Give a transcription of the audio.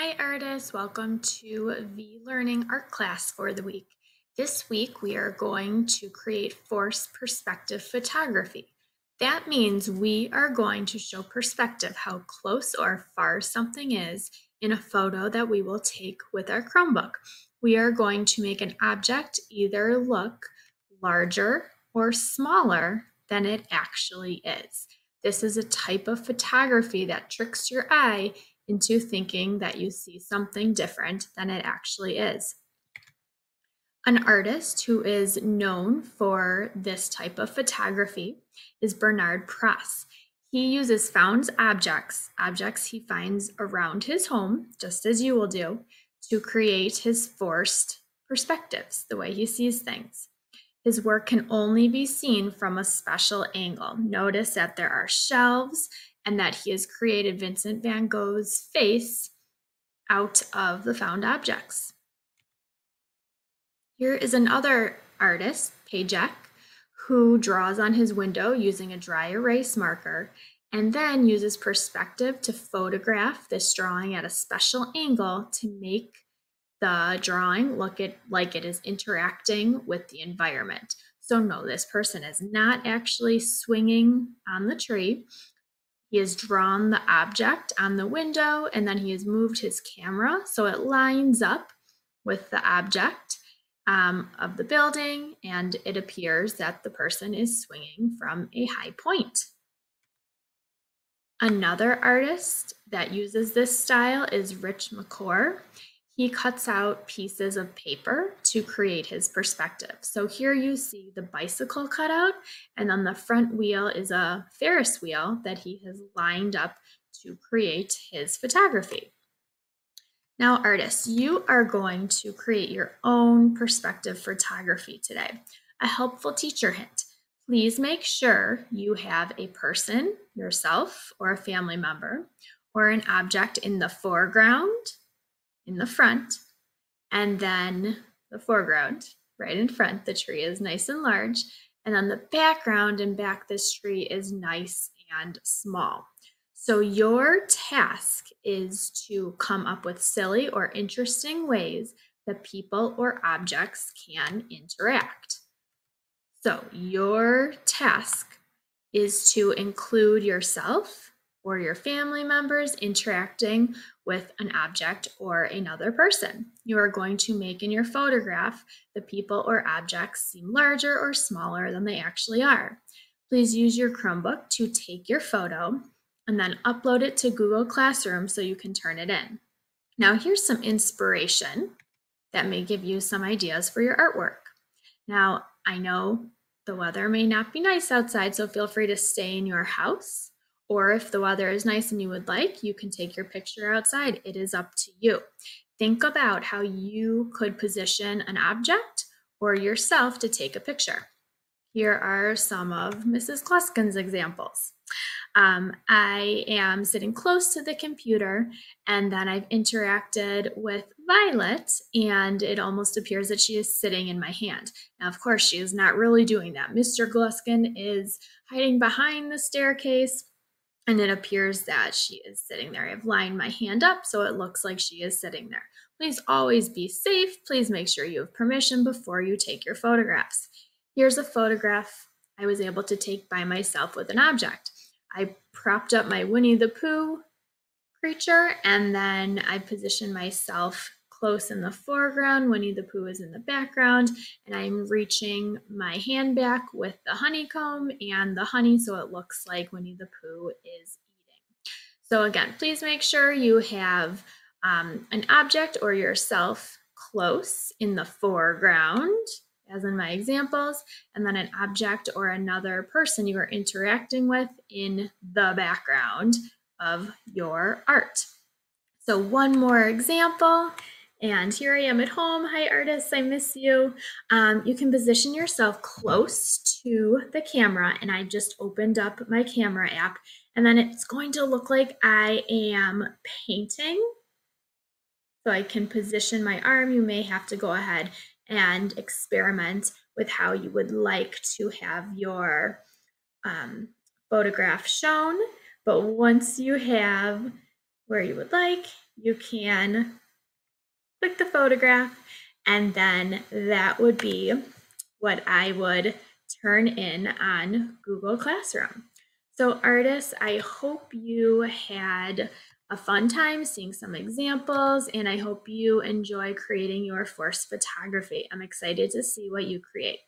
Hi artists, welcome to the Learning Art class for the week. This week we are going to create forced perspective photography. That means we are going to show perspective, how close or far something is in a photo that we will take with our Chromebook. We are going to make an object either look larger or smaller than it actually is. This is a type of photography that tricks your eye into thinking that you see something different than it actually is. An artist who is known for this type of photography is Bernard Press. He uses found objects he finds around his home, just as you will do, to create his forced perspectives, the way he sees things. His work can only be seen from a special angle. Notice that there are shelves and that he has created Vincent van Gogh's face out of the found objects. Here is another artist, Pajek, who draws on his window using a dry erase marker and then uses perspective to photograph this drawing at a special angle to make the drawing look like it is interacting with the environment. So no, this person is not actually swinging on the tree. He has drawn the object on the window and then he has moved his camera so it lines up with the object of the building, and it appears that the person is swinging from a high point. Another artist that uses this style is Rich McCore. He cuts out pieces of paper to create his perspective. So here you see the bicycle cutout, and on the front wheel is a Ferris wheel that he has lined up to create his photography. Now, artists, you are going to create your own perspective photography today. A helpful teacher hint. Please make sure you have a person, yourself, or a family member, or an object in the foreground, in the front, and then the foreground, right in front. The tree is nice and large, and then the background and back this tree is nice and small. So your task is to come up with silly or interesting ways that people or objects can interact. So your task is to include yourself or your family members interacting with an object or another person. You are going to make in your photograph the people or objects seem larger or smaller than they actually are. Please use your Chromebook to take your photo and then upload it to Google Classroom so you can turn it in. Now here's some inspiration that may give you some ideas for your artwork. Now, I know the weather may not be nice outside, so feel free to stay in your house. Or if the weather is nice and you would like, you can take your picture outside. It is up to you. Think about how you could position an object or yourself to take a picture. Here are some of Mrs. Kluskin's examples. I am sitting close to the computer and then I've interacted with Violet and it almost appears that she is sitting in my hand. Now, of course, she is not really doing that. Mr. Gluskin is hiding behind the staircase and it appears that she is sitting there. I've lined my hand up so it looks like she is sitting there. Please always be safe. Please make sure you have permission before you take your photographs. Here's a photograph I was able to take by myself with an object. I propped up my Winnie the Pooh creature and then I positioned myself close in the foreground. Winnie the Pooh is in the background and I'm reaching my hand back with the honeycomb and the honey so it looks like Winnie the Pooh is eating. So again, please make sure you have an object or yourself close in the foreground, as in my examples, and then an object or another person you are interacting with in the background of your art. So one more example, and here I am at home. Hi artists, I miss you. You can position yourself close to the camera, and I just opened up my camera app, and then it's going to look like I am painting. So I can position my arm. You may have to go ahead and experiment with how you would like to have your photograph shown. But once you have where you would like, you can click the photograph, and then that would be what I would turn in on Google Classroom. So artists, I hope you had a fun time seeing some examples, and I hope you enjoy creating your forced photography. I'm excited to see what you create.